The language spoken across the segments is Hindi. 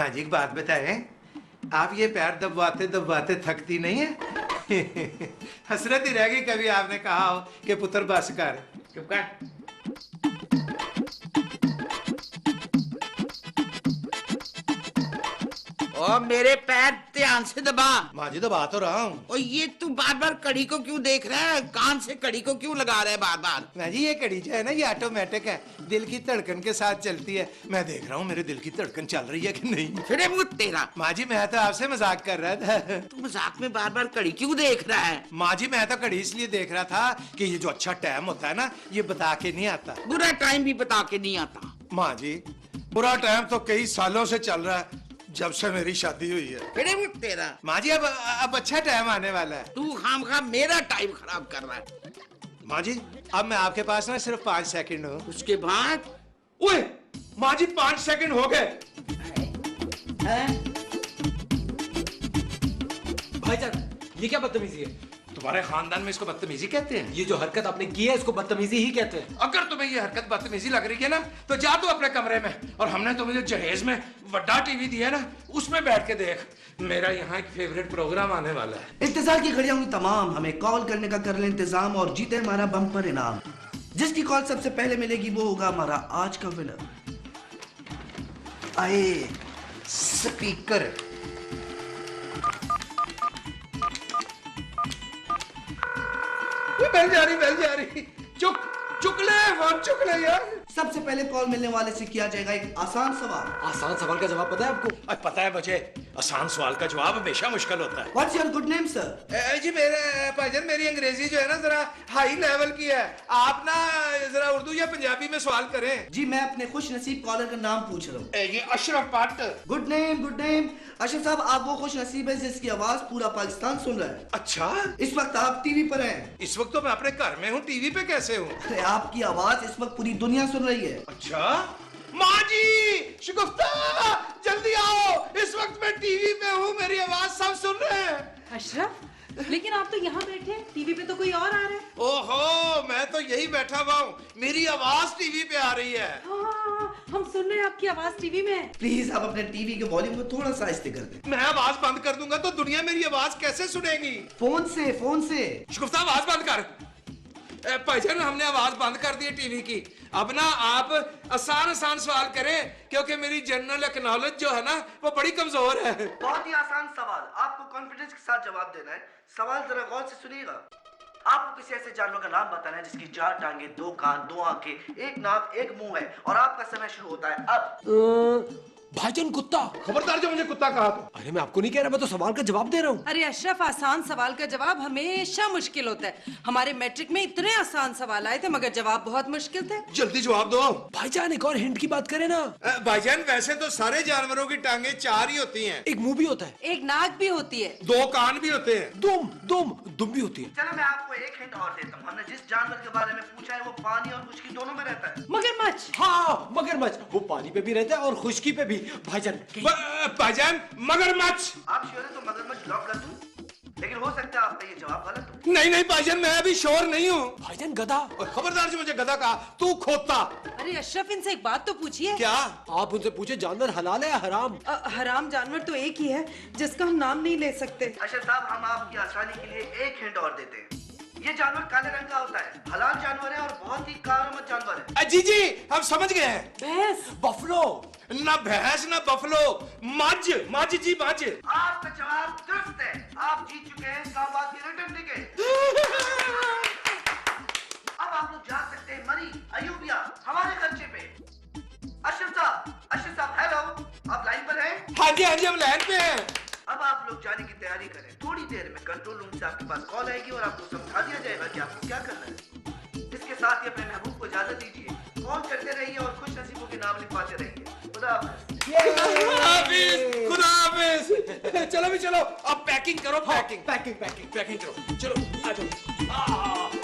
माँ जी एक बात बताएं, आप ये पैर दबवाते दबवाते थकती नहीं है? हसरत ही रह गई कभी आपने कहा हो कि पुत्र बस कर। चुप कर। और मेरे पैर ध्यान से दबा। माँ जी दबा तो रहा हूँ। और ये तू बार बार कड़ी को क्यों देख रहा है? कान से कड़ी को क्यों लगा रहा है बार बार? माँ जी ये कड़ी जो है ना, ये ऑटोमेटिक है, दिल की धड़कन के साथ चलती है। मैं देख रहा हूँ मेरे दिल की धड़कन चल रही है कि नहीं। फिर मुझ तेरा। माँ जी मैं तो आपसे मजाक कर रहा था। तू मजाक में बार बार कड़ी क्यों देख रहा है? माँ जी मैं तो कड़ी इसलिए देख रहा था कि ये जो अच्छा टाइम होता है ना, ये बता के नहीं आता। बुरा टाइम भी बता के नहीं आता। माँ जी बुरा टाइम तो कई सालों से चल रहा है, जब से मेरी शादी हुई है। फिर मुझ तेरा। माँ जी अब अच्छा टाइम आने वाला है। तू खामखा मेरा टाइम खराब कर रहा है। माँ जी अब मैं आपके पास ना सिर्फ 5 सेकंड हूँ। उसके बाद ओए माँ जी 5 सेकंड हो गए। भाईजान ये क्या बदतमीजी है? तुम्हारे खानदान में इसको बदतमीजी कहते हैं? ये जो हरकत आपने की है इसको बदतमीजी ही कहते हैं। अगर तुम्हें ये हरकत बदतमीजी लग रही है ना, तो जा तू अपने कमरे में, और हमने तुम्हें जो जहेज में बड़ा टीवी दिया ना, उसमें बैठ के देख। मेरा यहाँ एक फेवरेट प्रोग्राम आने वाला है। इंतजार की घड़ियां हुई तमाम, हमें कॉल करने का कर ले इंतजाम और जीते हमारा बम्पर इनाम। जिसकी कॉल सबसे पहले मिलेगी वो होगा हमारा आज का विनर। आए स्पीकर। बेल जा रही। चुक ले फोन, चुक ले यार। सबसे पहले कॉल मिलने वाले से किया जाएगा एक आसान सवाल। आसान सवाल का जवाब पता है आपको? पता है मुझे, आसान सवाल का जवाब हमेशा मुश्किल होता है। What's your good name sir? जी मेरे भाईजान मेरी अंग्रेजी जो है ना जरा हाई लेवल की है, आप ना जरा उर्दू या पंजाबी में सवाल करें। जी मैं अपने खुश नसीब कॉलर का नाम पूछ रहा हूँ। ये Ashraf Bhatt. Good name good name. Ashraf साहब आप वो खुश नसीब है जिसकी आवाज पूरा पाकिस्तान सुन रहा है। अच्छा इस वक्त आप टीवी पर हैं। इस वक्त तो मैं अपने घर में हूँ, टीवी पे कैसे हूँ? अरे आपकी आवाज इस वक्त पूरी दुनिया सुन रही है। अच्छा माँ जी शिगुफ्ता जल्दी आओ, इस वक्त मैं टीवी पे हूँ, मेरी आवाज सब सुन रहे हैं। अशरफ लेकिन आप तो यहाँ बैठे हैं, टीवी पे तो कोई और आ रहा है। ओहो मैं तो यही बैठा हुआ हूँ, मेरी आवाज टीवी पे आ रही है। हाँ, हम सुन रहे हैं आपकी आवाज टीवी में है। प्लीज आप अपने टीवी के वॉल्यूम को थोड़ा सा आहिस्ते कर दें। मैं आवाज बंद कर दूंगा तो दुनिया मेरी आवाज कैसे सुनेगी? फोन से। शिगुफ्ता आवाज बंद कर। भाईजान हमने आवाज बंद कर दी है टीवी की। अब ना आप आसान सवाल करें, क्योंकि मेरी जनरल नॉलेज जो है ना वो बड़ी कमजोर है। बहुत ही आसान सवाल, आपको कॉन्फिडेंस के साथ जवाब देना है। सवाल जरा गौर से सुनिएगा। आपको किसी ऐसे जानवर का नाम बताना है जिसकी 4 टांगे, 2 कान, 2 आंखें, 1 नाक, 1 मुंह है, और आपका समय शुरू होता है अब। भाईजान कुत्ता। खबरदार जो मुझे कुत्ता कहा तो। अरे मैं आपको नहीं कह रहा, मैं तो सवाल का जवाब दे रहा हूँ। अरे अशरफ आसान सवाल का जवाब हमेशा मुश्किल होता है। हमारे मैट्रिक में इतने आसान सवाल आए थे मगर जवाब बहुत मुश्किल थे। जल्दी जवाब दो। भाईजान एक और हिंट की बात करें ना। भाईजान वैसे तो सारे जानवरों की टांगे 4 ही होती हैं। एक मुंह भी होता है, एक नाक भी होती है, 2 कान भी होते हैं। दुम भी होती है। चलो मैं आपको एक हिंट और देता हूँ। हमने जिस जानवर के बारे में पूछा है वो पानी और खुशकी दोनों में रहता है। मगरमच्छ। हाँ मगरमच्छ, वो पानी पे भी रहता है और खुशकी पे भी। भाईजान भाईजान मगरमच्छ। आप श्योर है तो मगरमच्छ लॉक कर दूं? लेकिन हो सकता है आपका ये जवाब गलत हो। नहीं भाईजान मैं अभी श्योर नहीं हूँ। भाईजान गधा। और खबरदार जो मुझे गधा कहा, तू खोता। अरे अशरफ इनसे एक बात तो पूछिए। क्या? आप उनसे पूछे जानवर हलाल है या हराम? हराम जानवर तो एक ही है जिसका हम नाम नहीं ले सकते। अशरफ साहब हम आपकी आसानी के लिए एक हिंट और देते हैं। ये जानवर काले रंग का होता है, हलाल जानवर है और बहुत ही कारआमद जानवर है। जी हम समझ गए हैं। भैंस। बफलो। ना भैंस ना बफलो, मज जी मज। आपका जवाब दुरुस्त है, आप जीत चुके हैं इस्लामाबाद की रिटर्न टिकट। अब आप लोग जा सकते हैं मरी अयूबिया हमारे खर्चे पे। अशरफ साहब हेलो, आप लाइन पर हैं? हाँ जी हम लाइन पे हैं। अब आप लोग जाने की तैयारी करें। थोड़ी देर में कंट्रोल रूम से आपके पास कॉल आएगी और आपको समझा दिया जाएगा कि आपको क्या करना है। इसके साथ ही अपने महबूब को इजाजत दीजिए। कॉल करते रहिए और खुश नसीबों के नाम लिखवाते रहिए। खुदा हाफिज। चलो भी चलो, अब पैकिंग करो। पैकिंग करो, चलो आ जाओ।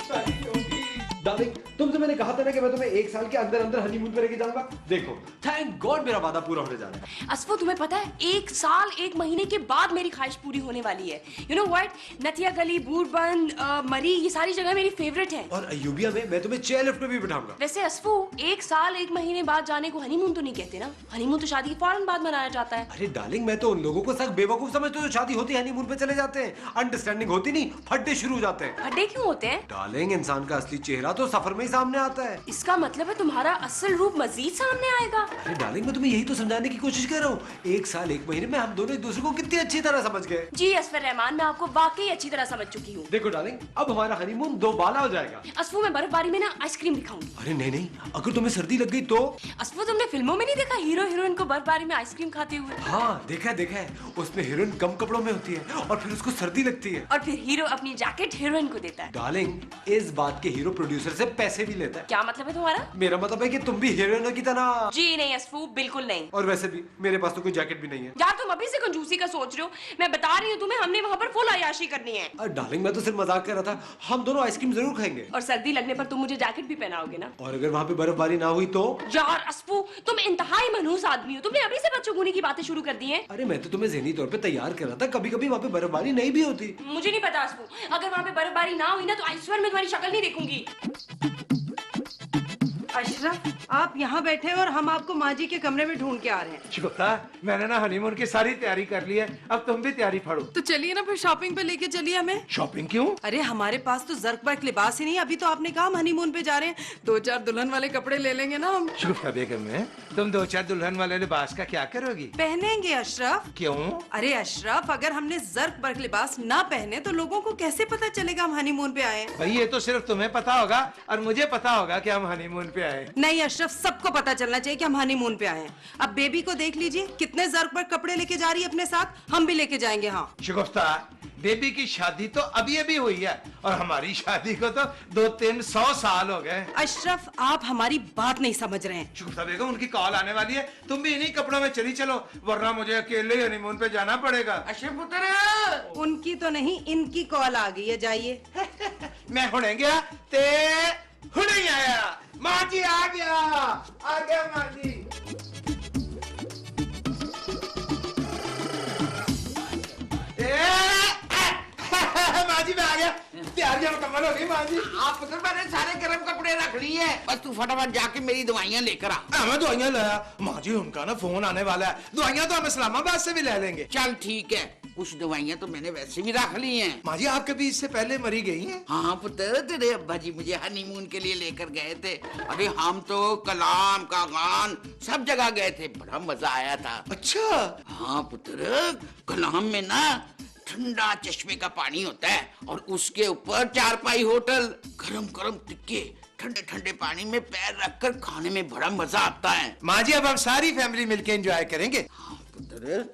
पैकिंग होगी। डार्लिंग, तुमसे मैंने कहा था ना कि मैं तुम्हें 1 साल के अंदर अंदर हनीमून पे लेके जाऊंगा। देखो, थैंक गॉड मेरा वादा पूरा होने जा रहा है। असफो, तुम्हें पता है 1 साल 1 महीने के बाद मेरी ख्वाहिश पूरी होने वाली है। यू नो व्हाट, नथिया गली, बूरबंद, मरी, ये सारी जगह मेरी फेवरेट है। और अयूबिया में मैं तुम्हें चेयर लिफ्ट में भी बिठाऊंगा। वैसे असफो, 1 साल 1 महीने बाद जाने को हनीमून तो नहीं कहते ना। हनीमून तो शादी के फौरन बाद मनाया जाता है। अरे डार्लिंग, मैं तो उन लोगों को सख्त बेवकूफ समझती हूँ जो शादी होती है हनीमून पे चले जाते हैं। अंडरस्टैंडिंग होती नहीं, फड्डे शुरू हो जाते हैं। फड्डे क्यों होते हैं? डार्लिंग, इंसान का असली चेहरा तो सफर में ही सामने आता है। इसका मतलब है तुम्हारा असल रूप मजीद सामने आएगा। अरे डार्लिंग, मैं तुम्हें यही तो समझाने की कोशिश कर रहा हूँ। 1 साल 1 महीने में हम दोनों एक दूसरे को कितनी अच्छी तरह समझ गए। जी असफर रहमान, मैं आपको वाकई अच्छी तरह समझ चुकी हूँ। देखो डार्लिंग, अब हमारा हनीमून 2 बाला हो जाएगा। असफो, मैं बर्फबारी में ना आइसक्रीम दिखाऊंगी। अरे नहीं नहीं, अगर तुम्हें सर्दी लग गई तो? असफो, तुमने फिल्मों में नहीं देखा हीरो हीरोइन को बर्फबारी में आइसक्रीम खाते हुए? हाँ देखा है। उसमें हीरोइन कम कपड़ों में होती है और फिर उसको सर्दी लगती है। और फिर हीरो अपनी जैकेट हीरोइन को देता है। डार्लिंग, इस बात के हीरो प्रोड्यूसर से पैसे भी लेता है। क्या मतलब है तुम्हारा? मेरा मतलब है कि तुम भी हीरोइनों की तरह। जी नहीं असफू, बिल्कुल नहीं। और वैसे भी मेरे पास तो कोई जैकेट भी नहीं है। यार तुम अभी से कंजूसी का सोच रहे हो। मैं बता रही हूँ तुम्हें, हमने वहाँ पर फुल अय्याशी करनी है। डार्लिंग, मैं तो सिर्फ मजाक कर रहा था। हम दोनों आइसक्रीम जरूर खाएंगे। और सर्दी लगने पर तुम मुझे जैकेट भी पहनाओगे ना? और अगर वहाँ पे बर्फबारी ना हुई तो? यार असफू, तुम इंतहाई मनहूस आदमी हो। तुमने अभी से बच्चों गुनी की बातें शुरू कर दी हैं। अरे मैं तो तुम्हें ज़हनी तौर पे तैयार कर रहा था। कभी कभी वहाँ पे बर्फबारी नहीं भी होती। मुझे नहीं पता असफू, अगर वहाँ पे बर्फबारी ना हुई ना तो आई स्वेयर मैं तुम्हारी शक्ल नहीं देखूंगी। अशरफ, आप यहाँ बैठे और हम आपको माँ जी के कमरे में ढूंढ के आ रहे हैं। शुक्ता, मैंने ना हनीमून की सारी तैयारी कर ली है, अब तुम भी तैयारी फाड़ो। तो चलिए ना फिर शॉपिंग पे लेके चलिए हमें। शॉपिंग क्यों? अरे हमारे पास तो जर्क बर्क लिबास ही नहीं। अभी तो आपने कहा हम हनीमून पे जा रहे हैं, 2-4 दुल्हन वाले कपड़े ले लेंगे ना हम। शुक्ता बेगम, में तुम 2-4 दुल्हन वाले लिबास का क्या करोगी? पहनेंगे अशरफ। क्यों? अरे अशरफ, अगर हमने जर्क बर्क लिबास ना पहने तो लोगों को कैसे पता चलेगा हम हनीमून पे आए? भाई ये तो सिर्फ तुम्हें पता होगा और मुझे पता होगा कि हम हनीमून पे आए। नहीं अशरफ, सबको पता चलना चाहिए कि हम हनीमून पे आए हैं। अब बेबी को देख लीजिए, कितने जर्क बर्क कपड़े लेके जा रही है अपने साथ। हम भी लेके जाएंगे। हाँ शुगुफ्ता, बेबी की शादी तो अभी अभी हुई है और हमारी शादी को तो 200-300 साल हो गए। अशरफ, आप हमारी बात नहीं समझ रहे हैं। शुगुफ्ता बेगम, उनकी कॉल आने वाली है, तुम भी इन्हीं कपड़ों में चली चलो, वरना मुझे अकेले ही हनीमून पे जाना पड़ेगा। अशरफ पुत्र, उनकी तो नहीं, इनकी कॉल आ गई है, जाइए। मैं हुणे गया ते हुणे ही आया। माँ जी आ गया माँ जी। माँ जी मैं आ गया, तैयारियां मुकम्मल हो गई माँ जी। आप पुत्र, मैंने सारे गर्म कपड़े रख लिए हैं। बस तू फटाफट जाके मेरी दवाइयाँ लेकर आ। मैं दवाइयाँ लाया माँ जी, उनका ना फोन आने वाला है। दवाइयाँ तो हम इस्लामाबाद से भी ले लेंगे। चल ठीक है, कुछ दवाइयाँ तो मैंने वैसे भी रख ली हैं। माँ जी, आप कभी इससे पहले मरी गई हैं? हाँ पुत्र, तेरे अब्बा जी मुझे हनीमून के लिए लेकर गए थे। अरे हम तो कलाम कागान सब जगह गए थे, बड़ा मजा आया था। अच्छा। हाँ पुत्र, कलाम में ना ठंडा चश्मे का पानी होता है और उसके ऊपर 4 होटल, गरम गरम टिक्के ठंडे ठंडे पानी में पैर रखकर खाने में बड़ा मजा आता है। माँ जी, अब हम सारी फैमिली मिलके एंजॉय करेंगे। हाँ पुत्र,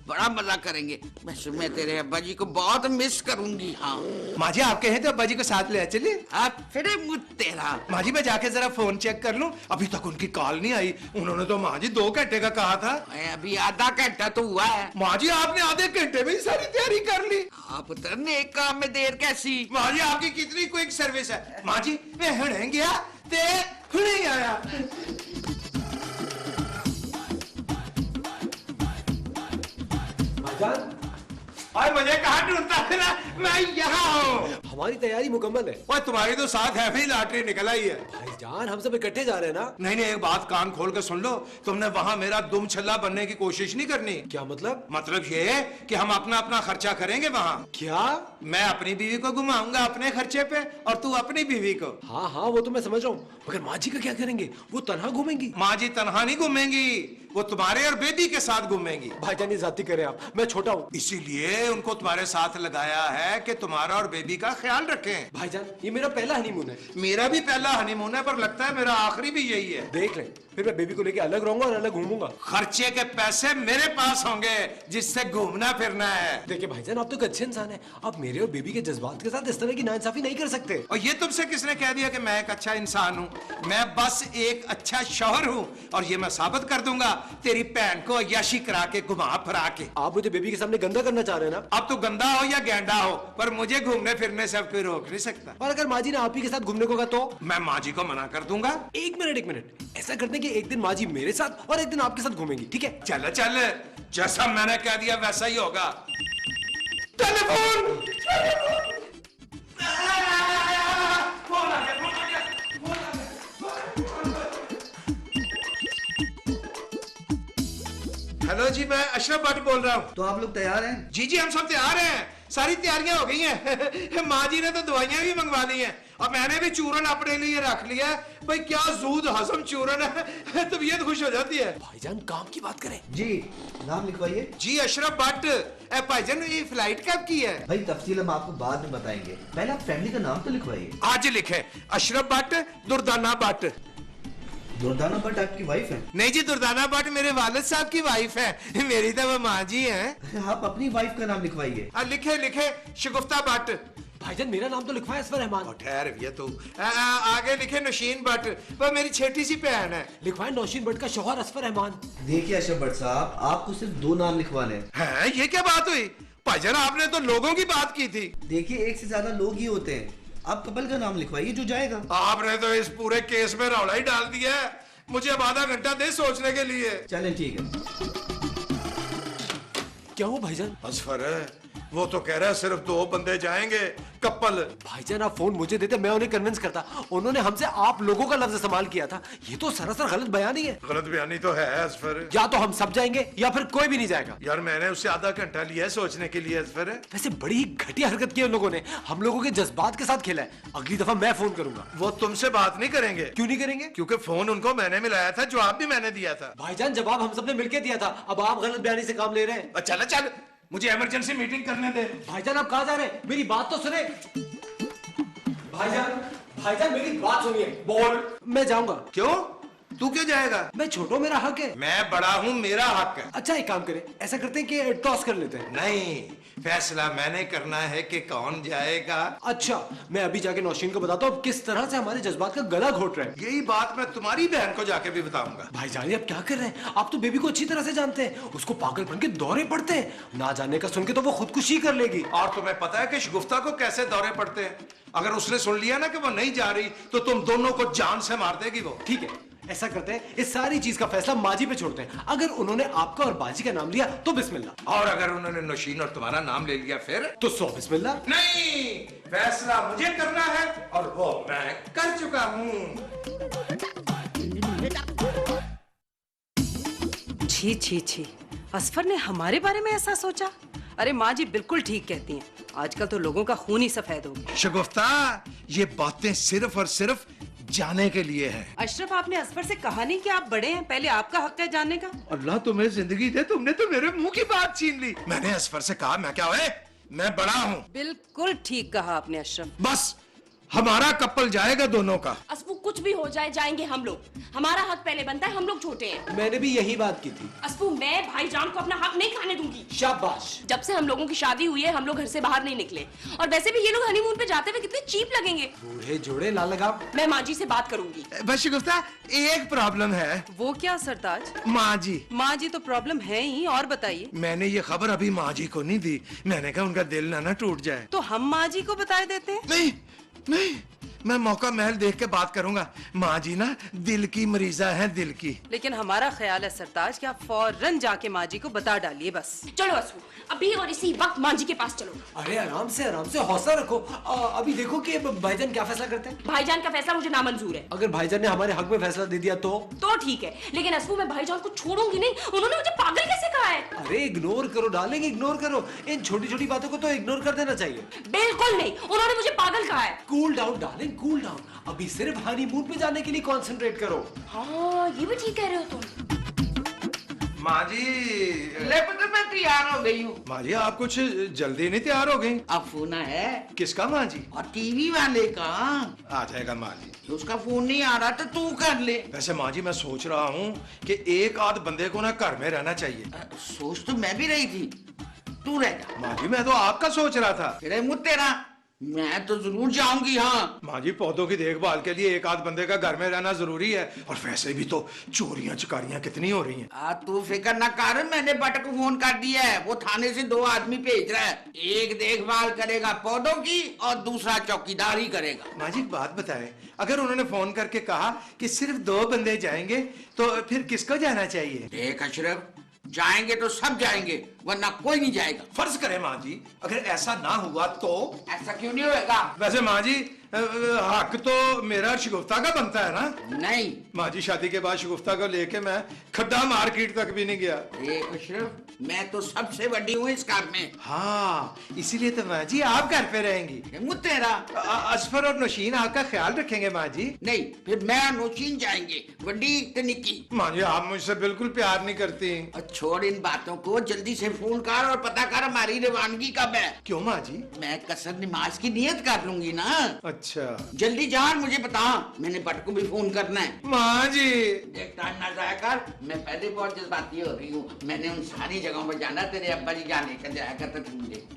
बड़ा मजा करेंगे। वैसे मैं तेरे अब्बा जी को बहुत मिस करूंगी। हाँ माँ जी, आप कहें तो अब्बा जी को साथ ले चलिए। आप फिर मुझ तेरा। माँ जी, मैं जाके जरा फोन चेक कर लूं, अभी तक उनकी कॉल नहीं आई। उन्होंने तो माँ जी 2 घंटे का कहा था। अभी आधा घंटा तो हुआ है। माँ जी, आपने आधे घंटे में ही सारी तैयारी कर ली। हाँ पुत्र, नेक काम में देर कैसी। माँ जी, आपकी कितनी क्विक सर्विस है। माँ जी, मैं हुणे गया ते हुणे ही आया। और मुझे कहाँ ढूंढता है ना, मैं यहाँ हूँ। हमारी तैयारी मुकम्मल है। और तुम्हारी तो साथ है भी लॉटरी निकल आई है। भाईजान, हम सब इकट्ठे जा रहे हैं ना। नहीं नहीं, एक बात कान खोल कर सुन लो, तुमने वहाँ मेरा दुम छल्ला बनने की कोशिश नहीं करनी। क्या मतलब? मतलब ये कि हम अपना अपना खर्चा करेंगे वहाँ। क्या? मैं अपनी बीवी को घुमाऊंगा अपने खर्चे पे और तू अपनी बीवी को। हाँ हाँ, वो तो मैं समझ रहा हूँ, मगर माँ जी का क्या करेंगे? वो तनहा घूमेंगी। माँ जी तनहा नहीं घूमेंगी, वो तुम्हारे और बेबी के साथ घूमेंगी। भाईजान, ये जाती करें आप, मैं छोटा हूँ। इसीलिए उनको तुम्हारे साथ लगाया है कि तुम्हारा और बेबी का ख्याल रखें। भाईजान, ये मेरा पहला हनीमून है। मेरा भी पहला हनीमून है, पर लगता है मेरा आखिरी भी यही है। देख लें, फिर मैं बेबी को लेके अलग रहूंगा और अलग घूमूंगा। खर्चे के पैसे मेरे पास होंगे जिससे घूमना फिरना है। देखिए भाईजान, आप तो एक अच्छे इंसान हैं, आप मेरे और बेबी के जज्बात के साथ इस तरह की नाइंसाफी नहीं कर सकते। और ये तुमसे किसने कह दिया कि मैं एक अच्छा इंसान हूँ? मैं बस एक अच्छा शौहर हूँ और ये मैं साबित कर दूंगा तेरी बहन को अय्याशी करा के घुमा फिरा के। आप मुझे बेबी के सामने गंदा करना चाह रहे हैं ना? अब तो गंदा हो या गेंडा हो, पर मुझे घूमने फिरने से अब कोई रोक नहीं सकता। और अगर माँ जी ने आप ही के साथ घूमने को कहा तो? मैं माँ जी को मना कर दूंगा। एक मिनट, ऐसा करते हैं कि एक दिन माँ जी मेरे साथ और एक दिन आपके साथ घूमेंगी, ठीक है? चल चल, जैसा मैंने कह दिया वैसा ही होगा। टेलीफोन! हेलो जी, मैं अशरफ भट्ट बोल रहा हूँ। तो आप लोग तैयार हैं? जी जी, हम सब तैयार हैं, सारी तैयारियां हो गई हैं। माँ जी ने तो दवाइयां भी मंगवा ली हैं और मैंने भी चूरन अपने लिए रख लिया है। भाई क्या जूद हजम चूरन है, तबीयत खुश हो जाती है। भाईजान काम की बात करें। जी, नाम लिखवाइए। जी अशरफ भट्ट। भाईजान ये फ्लाइट कब की है? भाई तफसील हम आपको बाद में बताएंगे, पहले आप फैमिली का नाम तो लिखवाइए। आज लिखे अशरफ भट्ट, दुर्दाना भट्ट। दुर्दाना भट्ट आपकी वाइफ है? नहीं जी, दुर्दाना भट्ट मेरे वालिद साहब की वाइफ है, मेरी तो वो माँ जी है। आप अपनी वाइफ का नाम लिखवाइए। लिखे लिखे शगुफ्ता भट्ट। भाईजान मेरा नाम तो लिखवाया असफर रहमान। ठहर भैया तू। आगे लिखे नशीन भट्ट, वो मेरी छोटी सी बहन है। लिखवाए नौशीन भट्ट का शौहर असफर रहमान। देखिए अशरफ भट्ट साहब, आपको सिर्फ 2 नाम लिखवाने हैं। है ये क्या बात हुई? भाईजान आपने तो लोगों की बात की थी। देखिए एक से ज्यादा लोग ही होते हैं, आप कपल का नाम लिखवाइए जो जाएगा। आपने तो इस पूरे केस में रौला ही डाल दिया है। मुझे अब आधा घंटा दे सोचने के लिए। चलें ठीक है। क्या हुआ भाईजान? असफर वो तो कह रहा है सिर्फ 2 बंदे जाएंगे, कपल। भाईजान आप फोन मुझे देते, मैं उन्हें कन्विंस करता। उन्होंने हमसे आप लोगों का लफ्ज इस्तेमाल किया था। ये तो सरासर गलत बयान ही है। गलत बयानी तो है असफर। या तो हम सब जाएंगे या फिर कोई भी नहीं जाएगा। यार मैंने उससे आधा घंटा लिया है सोचने के लिए असफर। वैसे बड़ी ही घटिया हरकत की है उन लोगों ने, हम लोगों के जज्बात के साथ खेला है। अगली दफा मैं फोन करूंगा। वो तुमसे बात नहीं करेंगे। क्यों नहीं करेंगे? क्योंकि फोन उनको मैंने मिलाया था, जवाब भी मैंने दिया था। भाईजान जवाब हम सबने मिलकर दिया था, अब आप गलत बयानी से काम ले रहे हैं। चल चल, मुझे इमरजेंसी मीटिंग करने दे। भाईजान आप कहाँ जा रहे हैं? मेरी बात तो सुने। भाईजान मेरी बात सुनिए। बोल। मैं जाऊंगा। क्यों? तू क्यों जाएगा? मैं छोटो, मेरा हक है। मैं बड़ा हूँ, मेरा हक है। अच्छा एक काम करें, ऐसा करते हैं कि टॉस कर लेते हैं। नहीं, फैसला मैंने करना है कि कौन जाएगा। अच्छा मैं अभी जाके नौशीन को बताता हूँ किस तरह से हमारे जज्बात का गला घोट रहे हैं। यही बात मैं तुम्हारी बहन को जाके भी बताऊंगा। भाईजान ये आप क्या कर रहे हैं? आप तो बेबी को अच्छी तरह से जानते हैं, उसको पागलपन के दौरे पड़ते हैं। ना जानने का सुन के तो वो खुदकुशी कर लेगी। और तुम्हें पता है कि शगुफ्ता को कैसे दौरे पड़ते हैं? अगर उसने सुन लिया ना कि वो नहीं जा रही तो तुम दोनों को जान से मार देगी वो। ठीक है ऐसा करते हैं, इस सारी चीज का फैसला माजी पे छोड़ते हैं। अगर उन्होंने आपका और बाजी का नाम लिया तो बिस्मिल्लाह, और अगर उन्होंने नौशीन और तुम्हारा नाम ले लिया फिर तो 100 बिस्मिल्लाह। नहीं, फैसला मुझे करना है और वो मैं कर चुका हूँ। छी छी छी, असफर ने हमारे बारे में ऐसा सोचा। अरे माँ जी बिल्कुल ठीक कहती हैं, आजकल तो लोगों का खून ही सफेद हो गया। शगुफ्ता, ये बातें सिर्फ और सिर्फ जाने के लिए है। अशरफ आपने असफर से कहा नहीं कि आप बड़े हैं, पहले आपका हक है जानने का। अल्लाह तुम्हें जिंदगी दे, तुमने तो मेरे मुंह की बात छीन ली। मैंने असफर से कहा मैं क्या हुए, मैं बड़ा हूँ। बिल्कुल ठीक कहा आपने अशरफ। बस हमारा कपल जाएगा दोनों का। असफू कुछ भी हो जाए जाएंगे हम लोग, हमारा हक पहले बनता है, हम लोग छोटे हैं। मैंने भी यही बात की थी। असफू मैं भाईजान को अपना हक नहीं खाने दूंगी। शाबाश। जब से हम लोगों की शादी हुई है हम लोग घर से बाहर नहीं निकले, और वैसे भी ये लोग हनीमून पे जाते हुए कितने चीप लगेंगे। बूढ़े जोड़े लाल लगाम। मैं माँ जी से बात करूंगी। बस शगुफ्ता, एक प्रॉब्लम है। वो क्या सरताज? माँ जी। माँ जी तो प्रॉब्लम है ही, और बताइए। मैंने ये खबर अभी माँ जी को नहीं दी, मैंने कहा उनका दिल ना टूट जाए। तो हम माँ जी को बताए देते हैं। नहीं नहीं, मैं मौका महल देख के बात करूंगा। माँ जी ना दिल की मरीजा है, दिल की। लेकिन हमारा ख्याल है सरताज कि आप फौरन जाके माँ जी को बता डालिए बस। चलो असफू, अभी और इसी वक्त माँ जी के पास चलो। अरे आराम से हौसला रखो। अभी देखो कि भाईजान क्या फैसला करते हैं। भाईजान का फैसला मुझे नामंजूर है। अगर भाईजान ने हमारे हक में फैसला दे दिया तो ठीक है, लेकिन असफू मैं भाईजान को छोड़ूंगी नहीं। उन्होंने मुझे पागल कैसे कहा है? अरे इग्नोर करो डालेंगे, इग्नोर करो। इन छोटी छोटी बातों को तो इग्नोर कर देना चाहिए। बिल्कुल नहीं, उन्होंने मुझे पागल कहा है। Cool down darling, cool down. अभी सिर्फ हनीमून पे जाने के लिए कंसंट्रेट करो। हाँ ये भी ठीक कह रहे हो तुम। माँ जी। ले पुत्र मैं तैयार हो गई हूँ। माँ जी आप कुछ जल्दी नहीं तैयार हो गई? अब फोन है किसका माँ जी? और टीवी वाले का। आ जाएगा माँ जी। उसका फोन नहीं आ रहा तो तू कर ले। वैसे माँ जी मैं सोच रहा हूँ कि एक आध बंदे को ना घर में रहना चाहिए। सोच तो मैं भी रही थी, तू रह जा। माँ जी मैं तो आपका सोच रहा था। तेरे मुँह तेरा, मैं तो जरूर जाऊंगी। हाँ माँ जी, पौधों की देखभाल के लिए एक आध बंदे का घर में रहना जरूरी है, और वैसे भी तो चोरियां चकारियां कितनी हो रही हैं। तू फिक्र ना कर, मैंने बट को फोन कर दिया है, वो थाने से 2 आदमी भेज रहा है। एक देखभाल करेगा पौधों की और दूसरा चौकीदारी करेगा। माँ जी एक बात बताएं, अगर उन्होंने फोन करके कहा कि सिर्फ 2 बंदे जाएंगे तो फिर किसको जाना चाहिए? देख अशरफ, जाएंगे तो सब जाएंगे, वरना कोई नहीं जाएगा। फर्ज करें माँ जी, अगर ऐसा ना हुआ तो? ऐसा क्यों नहीं होएगा? वैसे माँ जी हक तो मेरा शगुफ्ता का बनता है ना? नहीं माँ जी, शादी के बाद शगुफ्ता को लेके मैं खड्डा मार्केट तक भी नहीं गया। देख अशरफ, मैं तो सबसे बड़ी हूँ इस घर में। हाँ, इसीलिए तो माँ जी आप घर पे रहेंगी। मुझ तेरा असफर और नौशीन आपका ख्याल रखेंगे माँ जी। नहीं, फिर मैं और नौशीन जाएंगे, बड़ी ते निक्की। माँ जी आप मुझसे बिल्कुल प्यार नहीं करती। और छोड़ इन बातों को, जल्दी से फोन कर और पता कर हमारी रवानगी कब है। क्यों माँ जी? मैं कसर नमाज की नियत कर लूंगी ना। अच्छा जल्दी जान, मुझे बता, मैंने बट को भी फोन करना है। माँ जी। देख टाइम ना जाया कर, मैं पहले बहुत जज्बाती हो रही हूँ। मैंने उन सारी जगहों पर जाना, तेरे अब्बा जी जाने का जाया करते थे मुझे।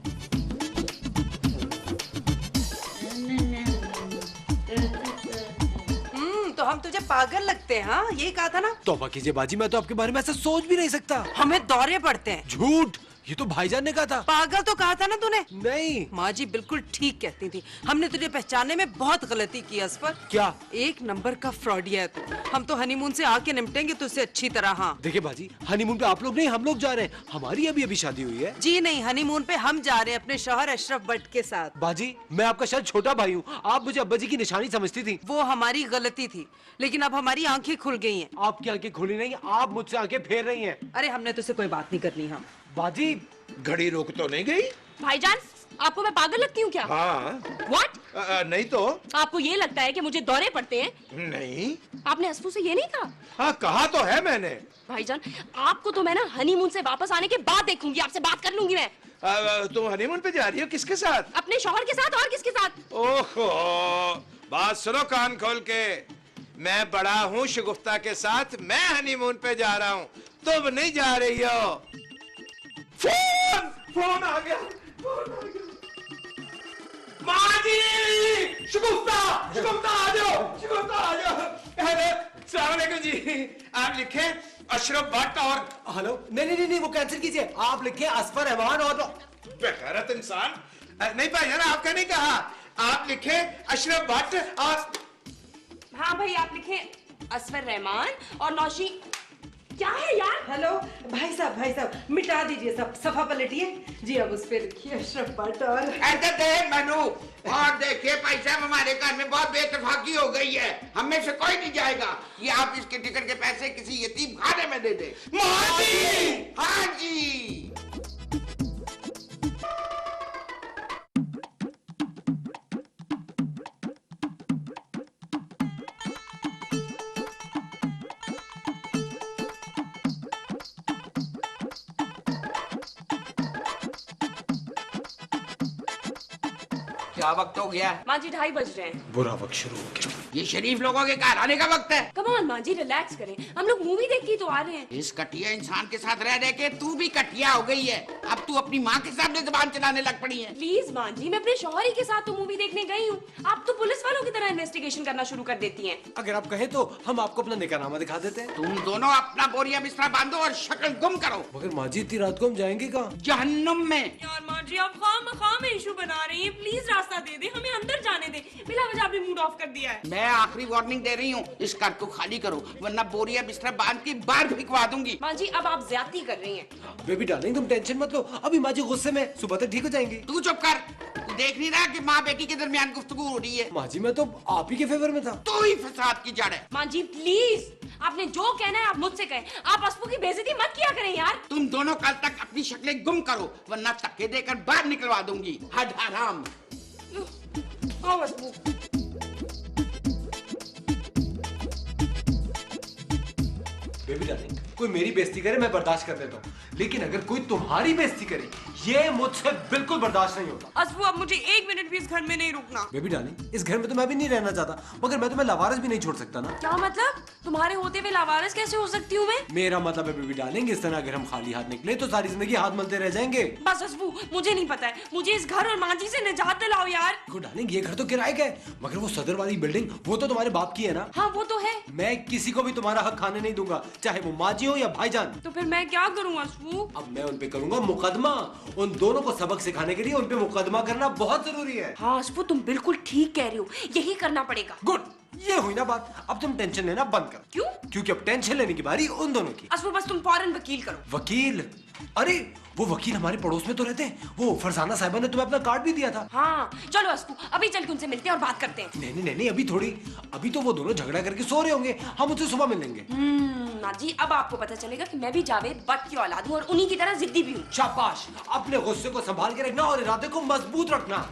तो हम तुझे पागल लगते हैं? हाँ, यही कहा था ना। तौबा कीजिए बाजी, मैं तो आपके बारे में ऐसा सोच भी नहीं सकता। हमें दौरे पड़ते हैं। झूठ, ये तो भाईजान ने कहा था। पागल तो कहा था ना तूने। नहीं माँ जी बिल्कुल ठीक कहती थी, हमने तुझे पहचानने में बहुत गलती की असफर। क्या? 1 नंबर का फ्रॉडिया है तू। हम तो हनीमून से आके निपटेंगे तुझसे अच्छी तरह। हाँ देखिए बाजी, हनीमून पे आप लोग नहीं, हम लोग जा रहे हैं। हमारी अभी अभी शादी हुई है। जी नहीं, हनीमून पे हम जा रहे हैं अपने शौहर अशरफ भट्ट के साथ। बाजी, मैं आपका शायद छोटा भाई हूँ, आप मुझे अब्बा जी की निशानी समझती थी। वो हमारी गलती थी, लेकिन अब हमारी आंखें खुल गई हैं। आपकी आंखें खुली नहीं, आप मुझसे आंखें फेर रही हैं। अरे हमने तुझसे कोई बात नहीं करनी। हम बाजी, घड़ी रुक तो नहीं गई? भाईजान, आपको मैं पागल लगती हूँ क्या? हाँ। What? नहीं तो? आपको ये लगता है कि मुझे दौरे पड़ते हैं? नहीं। आपने असफू से ये नहीं कहा? हाँ कहा तो है मैंने। भाईजान, आपको तो मैं ना हनीमून से वापस आने के बाद देखूंगी, आपसे बात कर लूंगी मैं। तुम हनीमून पे जा रही हो? किसके साथ? अपने शौहर के साथ। और किसके साथ? ओहो, बात सुनो कान खोल के, मैं बड़ा हूँ शगुफ्ता के साथ, मैं हनीमून पे जा रहा हूँ, तुम नहीं जा रही हो। फोन फोन आ गया, फोन आ गया। माँ जी, शगुफ्ता शगुफ्ता आ जाओ, शगुफ्ता आ जाओ। हेलो, अस्सलाम वालेकुम जी। आप लिखे अशरफ भट्ट और? हेलो, नहीं नहीं, वो कैंसिल कीजिए। आप लिखे असफर रहमान और बेगैरत इंसान। नहीं भाईजान, आपका नहीं कहा, आप लिखे अशरफ भट्ट और? हाँ भाई, आप लिखे असफर रहमान और नौशी। क्या है यार? हेलो भाई साहब मिटा दीजिए सब, सफा पलटिए जी। अब उस पे लिखिए अशरफ भट्ट और। ऐसे दे मनु, और देखिए भाई साहब, हमारे घर में बहुत बेइत्तेफाकी हो गई है, हम में से कोई नहीं जाएगा। ये आप इसके टिकट के पैसे किसी यतीम खाने में दे दे। माँ जी! हाँ जी। क्या वक्त हो गया? माँ जी 2:30 बज रहे हैं। बुरा वक्त शुरू हो गया। ये शरीफ लोगों के घर आने का वक्त है। कम ऑन माँ जी, रिलैक्स करें, हम लोग मूवी देख के तो आ रहे हैं। इस कटिया इंसान के साथ रह के तू भी कटिया हो गई है। अब तू अपनी माँ के सामने जुबान चलाने लग पड़ी है। प्लीज माँ जी, मैं अपने शौहर ही के साथ तो मूवी देखने गई हूँ, आप तो पुलिस वालों की तरह इन्वेस्टिगेशन करना शुरू कर देती हैं। अगर आप कहें तो हम आपको अपना निकाहनामा दिखा देते हैं। तुम दोनों अपना बोरिया बिस्तरा बांधो और शक्ल गुम करो। मगर माँ जी, इतनी रात को हम जाएंगे कहाँ? जहन्नुम में। यार माँ जी, आप खाम में इशू बना रही हैं, प्लीज रास्ता दे दे, हमें अंदर जाने दे। बिला वजह आपने मूड ऑफ कर दिया है। मैं आखिरी वार्निंग दे रही हूँ, इस घर को खाली करो, वरना बोरिया बिस्तरा बांध के बाहर भिजवा दूंगी। माँ जी, अब आप ज्यादती कर रही हैं। बेबी डार्लिंग, तुम टेंशन मत लो, अभी माँ जी गुस्से में, सुबह तक ठीक हो जाएंगी। तू चुप कर, तू देख नहीं रहा कि माँ बेटी के दरमियान गुफ्तगू हो रही है? माँ जी, मैं तो आप ही के फेवर में था। तू ही फसाद की जड़ है। माँ जी प्लीज, आपने जो कहना है आप मुझसे कहें, आप असफू की बेइज्जती मत किया करें यार। तुम दोनों कल तक अपनी शक्लें गुम करो, वरना धक्के देकर बाहर निकलवा दूंगी। हद हराम। आओ असफू। बेबी डार्लिंग, कोई मेरी बेइज्जती करे मैं बर्दाश्त कर लेता हूँ, लेकिन अगर कोई तुम्हारी बेइज्जती करे, ये मुझसे बिल्कुल बर्दाश्त नहीं होता। असफू अब मुझे 1 मिनट भी इस घर में नहीं रुकना। बेबी डार्लिंग, इस घर में तो मैं भी नहीं रहना चाहता, मगर मैं तुम्हें लावारिस भी नहीं छोड़ सकता ना। क्या मतलब? तुम्हारे होते हुए लावारिस कैसे हो सकती हूँ मैं? मेरा मतलब है बेबी डार्लिंग, इस तरह अगर हम खाली हाथ निकले तो सारी जिंदगी हाथ मलते रह जाएंगे। बस असफू, मुझे नहीं पता है, मुझे इस घर और माँ जी से निजात दिलाओ यार। देखो डार्लिंग, ये घर तो किराए का है, मगर वो सदर वाली बिल्डिंग वो तो तुम्हारे बाप की है ना। हाँ वो तो है। मैं किसी को भी तुम्हारा हक खाने नहीं दूंगा, चाहे वो माँ जी हो या भाईजान। तो फिर मैं क्या करूँ असफू? अब मैं उन पे करूंगा मुकदमा। उन दोनों को सबक सिखाने के लिए उन पे मुकदमा करना बहुत जरूरी है। हाँ असफू, तुम बिल्कुल ठीक कह रही हो, यही करना पड़ेगा। गुड, ये हुई ना बात। अब तुम टेंशन लेना बंद करो। क्यों? क्योंकि अब टेंशन लेने की बारी उन दोनों की। असफू बस तुम फौरन वकील करो। वकील? अरे वो वकील हमारे पड़ोस में तो रहते हैं, वो फरजाना साहिबा ने तुम्हें अपना कार्ड भी दिया था। हाँ चलो असफू, अभी चल के उनसे मिलते हैं और बात करते हैं। नहीं, अभी थोड़ी, अभी तो वो दोनों झगड़ा करके सो रहे होंगे, हम उनसे सुबह मिल लेंगे। माँ जी, अब आपको पता चलेगा कि मैं भी जावेद बट की औलाद हूँ और उन्हीं की तरह जिद्दी भी हूँ। शाबाश, अपने गुस्से को संभाल के रखना और इरादे को मजबूत रखना।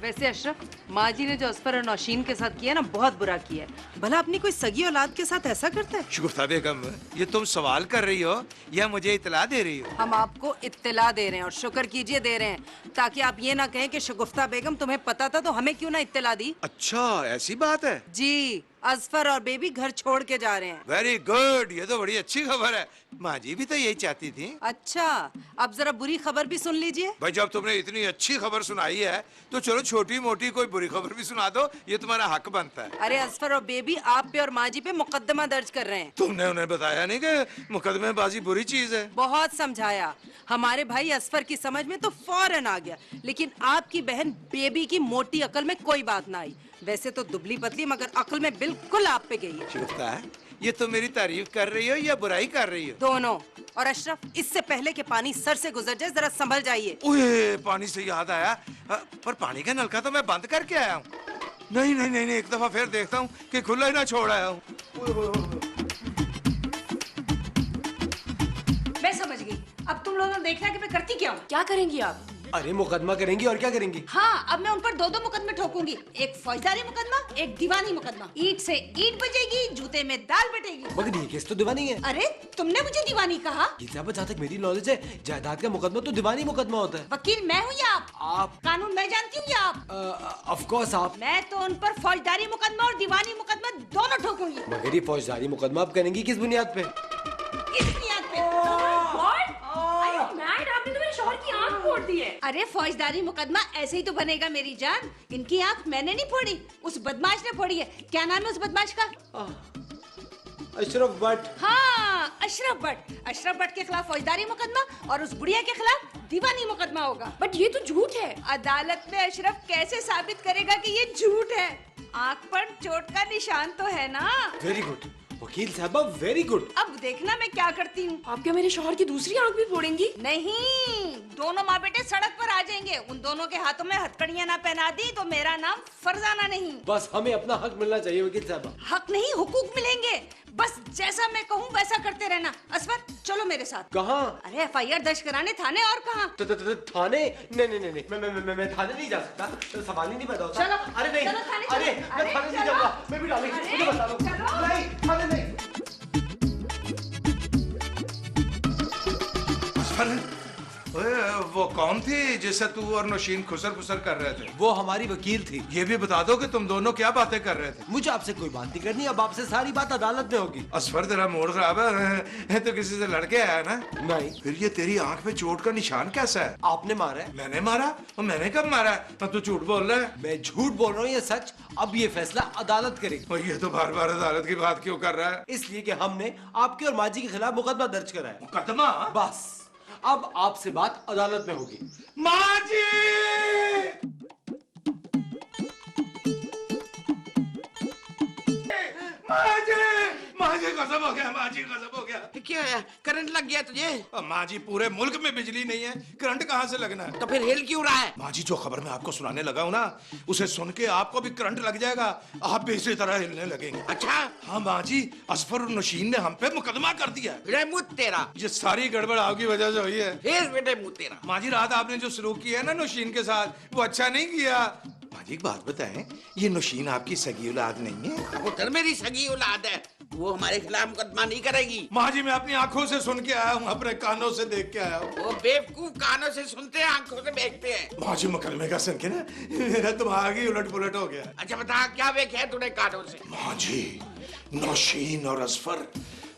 वैसे अशरफ, माँ जी ने जो असफर और नौशीन के साथ किया ना, बहुत बुरा किया है। भला अपनी कोई सगी औलाद के साथ ऐसा करता है? शगुफ्ता बेगम, ये तुम सवाल कर रही हो या मुझे इतला दे रही हो? हम आपको इत्तला दे रहे हैं और शुक्र कीजिए दे रहे हैं, ताकि आप ये ना कहें कि शगुफ्ता बेगम तुम्हें पता था तो हमें क्यों ना इत्तला दी। अच्छा, ऐसी बात है? जी, असफर और बेबी घर छोड़ के जा रहे हैं। वेरी गुड, ये तो बड़ी अच्छी खबर है। माँ जी भी तो यही चाहती थी। अच्छा, अब जरा बुरी खबर भी सुन लीजिए। भाई जब तुमने इतनी अच्छी खबर सुनाई है तो चलो छोटी मोटी कोई बुरी खबर भी सुना दो, ये तुम्हारा हक बनता है। अरे असफर और बेबी आप पे और माँ जी पे मुकदमा दर्ज कर रहे हैं। तुमने उन्हें बताया नहीं कि मुकदमेबाजी बुरी चीज है? बहुत समझाया, हमारे भाई असफर की समझ में तो फौरन आ गया, लेकिन आपकी बहन बेबी की मोटी अकल में कोई बात ना आई। वैसे तो दुबली पतली मगर अकल में बिल्कुल आप पे गई है। शगुफ्ता, ये तो मेरी तारीफ कर रही हो या बुराई कर रही हो? दोनों। और अशरफ, इससे पहले कि पानी सर से गुजर जाए जरा संभल जाइए। ओए, पानी से याद आया, पर पानी का नलका तो मैं बंद करके आया हूँ। नहीं, एक दफा फिर देखता हूँ कि खुला ही ना छोड़ आया हूँ। मैं समझ गई, अब तुम लोगों ने देखना कि मैं करती क्या हूँ। क्या करेंगी आप? अरे मुकदमा करेंगी और क्या करेंगी? हाँ, अब मैं उन पर 2 मुकदमे ठोकूंगी, एक फौजदारी मुकदमा, एक दीवानी मुकदमा। ईंट से ईंट बजेगी, जूते में दाल बटेगी। मगर ये केस तो दीवानी है। अरे तुमने मुझे दीवानी कहा? जहाँ तक मेरी नॉलेज है, जायदाद का मुकदमा तो दीवानी मुकदमा होता है। वकील मैं हूँ या आप? आप? कानून मैं जानती हूँ या आप? ऑफ कोर्स आप। मैं तो उन पर फौजदारी मुकदमा और दीवानी मुकदमा दोनों ठोकूंगी। मगर ये फौजदारी मुकदमा आप करेंगी किस बुनियाद पे? इस बुनियाद पे। मैड, आपने तो मेरे शौहर की आंख फोड़ दी है। अरे फौजदारी मुकदमा ऐसे ही तो बनेगा मेरी जान। इनकी आंख मैंने नहीं फोड़ी, उस बदमाश ने फोड़ी है। क्या नाम है उस बदमाश का? अशरफ भट्ट। हाँ, अशरफ भट्ट। अशरफ भट्ट के खिलाफ फौजदारी मुकदमा और उस बुढ़िया के खिलाफ दीवानी मुकदमा होगा। बट ये तो झूठ है। अदालत में अशरफ कैसे साबित करेगा कि ये झूठ है? आंख पर चोट का निशान तो है ना। वेरी गुड वकील साहबा, वेरी गुड। अब देखना मैं क्या करती हूँ। आप क्या मेरे शौहर की दूसरी आंख भी फोड़ेंगी? नहीं, दोनों माँ बेटे सड़क पर आ जाएंगे। उन दोनों के हाथों में हथकड़ियाँ ना पहना दी तो मेरा नाम फरजाना नहीं। बस हमें अपना हक मिलना चाहिए वकील साहबा। हक नहीं, हुकूक मिलेंगे। बस जैसा मैं कहूँ वैसा करते रहना। असफर चलो मेरे साथ। कहाँ? अरे FIR दर्ज कराने थाने। और कहाँ? थाने? नहीं, मैं थाने नहीं जा सकता, सवाल ही नहीं पैदा होता। चलो, अरे नहीं, चलो थाने चलो। अरे मैं थाने नहीं जाऊंगा। मैं भी डालेंगे, मुझे बता दो। नहीं, थाने नहीं। ओए, वो कौन थी जिससे तू और नौशीन खुसर फुसर कर रहे थे? वो हमारी वकील थी। ये भी बता दो कि तुम दोनों क्या बातें कर रहे थे? मुझे आपसे कोई बात नहीं करनी, अब आपसे सारी बात अदालत में होगी। असफर, तेरा मूड खराब है तो किसी से लड़के आया ना? नहीं। फिर ये तेरी आंख पे चोट का निशान कैसा है? आपने मारा है। मैंने मारा? और मैंने कब मारा? अब तू झूठ बोल रहा है। मैं झूठ बोल रहा हूँ, ये सच। अब ये फैसला अदालत करेगी। और ये तो बार बार अदालत की बात क्यों कर रहा है? इसलिए कि हमने आपके और माजी के खिलाफ मुकदमा दर्ज करा है। मुकदमा? बस अब आपसे बात अदालत में होगी। माँ जी! माँ जी गजब हो गया, माँ जी गजब हो गया। क्या है? करंट लग गया तुझे? माँ जी, पूरे मुल्क में बिजली नहीं है, करंट कहाँ से लगना है? तो फिर हिल क्यों रहा है? माँ जी, जो खबर मैं आपको सुनाने लगा हूँ ना, उसे सुन के आपको भी करंट लग जाएगा, आप भी इसी तरह हिलने लगेंगे। अच्छा? हाँ माँ जी, असफर और नौशीन ने हम पे मुकदमा कर दिया। रे मुँह तेरा। ये सारी गड़बड़ आपकी वजह से हुई है। फिर बेटे मुँह तेरा। माँ जी, रात आपने जो सलूक किया है ना नौशीन के साथ, वो अच्छा नहीं किया। माँ जी, एक बात बताएं, ये नौशीन आपकी सगी औलाद नहीं है? वो तो मेरी सगी औलाद है। वो हमारे खिलाफ मुकदमा नहीं करेगी। माँ जी, मैं अपनी आंखों से सुन के आया हूँ, अपने कानों से देख के आया हूँ। वो बेवकूफ कानों से सुनते हैं, आंखों से देखते हैं। माँ जी, मुकदमे का सुन के ना मेरा दिमाग ही उलट पुलट हो गया। अच्छा बता, क्या देखा है तूने कानों से? माँ जी, नौशीन और असफर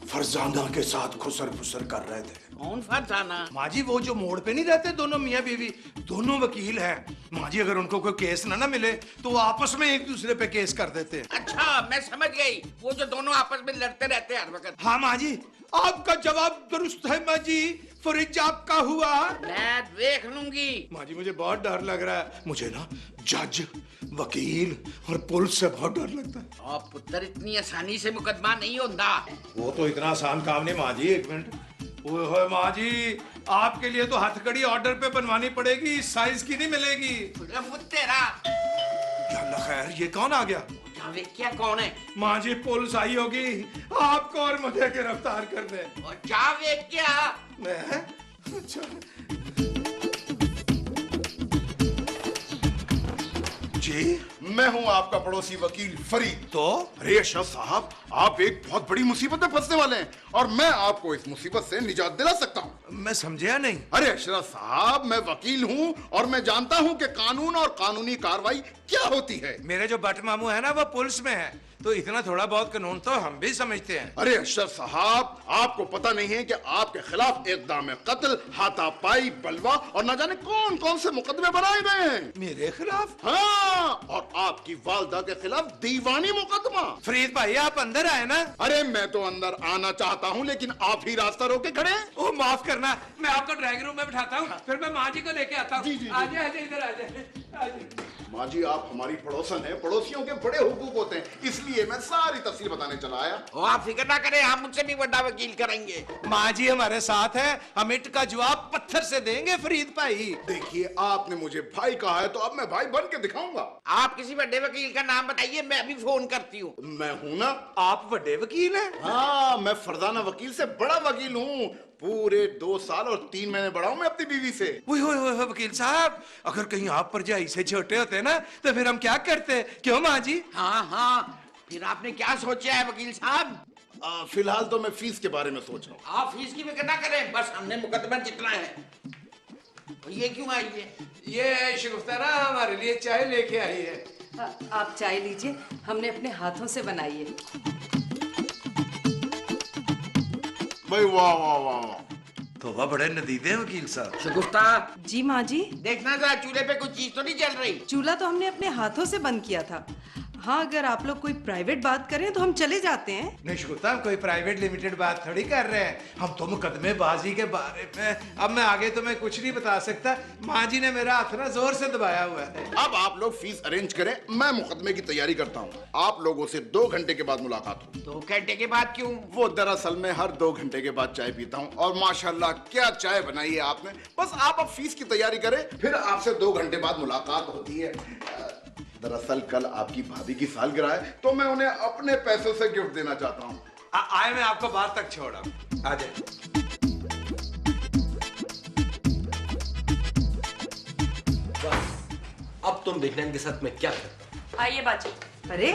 फरजाना के साथ खुसर फुसर कर रहे थे। कौन फरजाना? माँ जी, वो जो मोड़ पे नहीं रहते दोनों मियाँ बीवी, दोनों वकील हैं। माँ जी, अगर उनको कोई केस ना मिले तो वो आपस में एक दूसरे पे केस कर देते हैं। अच्छा मैं समझ गई, वो जो दोनों आपस में लड़ते रहते हैं हर वक्त। हाँ माँ जी, आपका जवाब दुरुस्त है माँ जी। फरिज आपका हुआ। मैं देख लूंगी। माँ जी, मुझे बहुत डर लग रहा है। मुझे ना जज, वकील और पुलिस से बहुत डर लगता है। और पुत्र, इतनी आसानी से मुकदमा नहीं होता। वो तो इतना आसान काम नहीं माँ जी। एक मिनट। ओए होए माँ जी, आपके लिए तो हथकड़ी ऑर्डर पे बनवानी पड़ेगी, साइज की नहीं मिलेगी। तेरा या अल्लाह खैर, ये कौन आ गया? क्या कौन है? माँ जी, पुलिस आई होगी आपको और मुझे गिरफ्तार कर दे। और जावेद क्या? मैं? अच्छा। जी, मैं हूं आपका पड़ोसी वकील फरीद। तो अरे अशरफ साहब, आप एक बहुत बड़ी मुसीबत में फंसने वाले हैं और मैं आपको इस मुसीबत से निजात दिला सकता हूं। मैं समझा नहीं। अरे अशरफ साहब, मैं वकील हूं और मैं जानता हूं कि कानून और कानूनी कार्रवाई क्या होती है। मेरे जो बट मामू है ना, वो पुलिस में है, तो इतना थोड़ा बहुत कानून तो हम भी समझते हैं। अरे अशरफ साहब, आपको पता नहीं है कि आपके खिलाफ इक़दाम कत्ल, हाथापाई, बलवा और न जाने कौन कौन से मुकदमे बनाए गए हैं। मेरे खिलाफ? हाँ, और आपकी वालदा के खिलाफ दीवानी मुकदमा। फरीद भाई, आप अंदर आए ना। अरे मैं तो अंदर आना चाहता हूं, लेकिन आप ही रास्ता रोके खड़े हैं। ओ माफ करना, मैं आपको ड्राइंग रूम में बिठाता हूँ, फिर मैं माँ जी को लेके आता हूँ। जी, जी, जी। आजा आजा, इधर आजा। माँ जी, आप हमारी पड़ोसन हैं, पड़ोसियों के बड़े हुकूक होते हैं, इसलिए मैं सारी तफसील बताने चला आया। वो आप फिक्र ना करें, हम मुझसे भी बड़ा वकील करेंगे। माँ जी हमारे साथ है, हम ईंट का जवाब पत्थर से देंगे फरीद भाई। देखिए, आपने मुझे भाई कहा है तो अब मैं भाई बन के दिखाऊंगा। आप किसी बड़े वकील का नाम बताइए, मैं अभी फोन करती हूँ। मैं हूं ना। आप बड़े वकील हैं? हाँ, मैं फरजाना वकील से बड़ा वकील हूँ। पूरे 2 साल और 3 महीने बड़ा हूं मैं अपनी बीवी से। ओए होए होए वकील साहब, अगर कहीं आप परजाई से छोटे होते ना तो फिर हम क्या करते? क्यों माँ जी? हाँ हाँ, फिर आपने क्या सोचा है वकील साहब? फिलहाल तो मैं फीस के बारे में सोच रहा हूँ। आप फीस की फिक्र ना करें, बस हमने मुकदमा जितना है। ये क्यों आई है? ये शगुफ्ता ना हमारे लिए चाय लेके आई है। आप चाय लीजिए, हमने अपने हाथों से बनाई है। भाई वाह वाह वाह वाह। तो वह बड़े नदीदे हैं वकील साहब। शगुफ्ता, जी माँ जी। देखना जरा चूल्हे पे कुछ चीज तो नहीं जल रही। चूल्हा तो हमने अपने हाथों से बंद किया था। हाँ, अगर आप लोग कोई प्राइवेट बात करें तो हम चले जाते हैं। नहीं शगुफ्ता, हम कोई प्राइवेट लिमिटेड बात थोड़ी कर रहे हैं, हम तो मुकदमेबाजी के बारे में। अब मैं आगे तुम्हें कुछ नहीं बता सकता, माँ जी ने मेरा हाथ ना जोर से दबाया हुआ है। अब आप लोग फीस अरेंज करें, मैं मुकदमे की तैयारी करता हूँ। आप लोगों से 2 घंटे के बाद मुलाकात हो। 2 घंटे के बाद क्यों? वो दरअसल मैं हर 2 घंटे के बाद चाय पीता हूँ और माशाल्लाह क्या चाय बनाई है आपने। बस आप अब फीस की तैयारी करें, फिर आपसे 2 घंटे बाद मुलाकात होती है। दरअसल कल आपकी भाभी की सालगिरह है, तो मैं उन्हें अपने पैसों से गिफ्ट देना चाहता हूँ। आए मैं आपको बात तक छोड़ा। आ जाए। अब तुम देखना इनके साथ मैं क्या करता हूँ। आइए बाजी। अरे,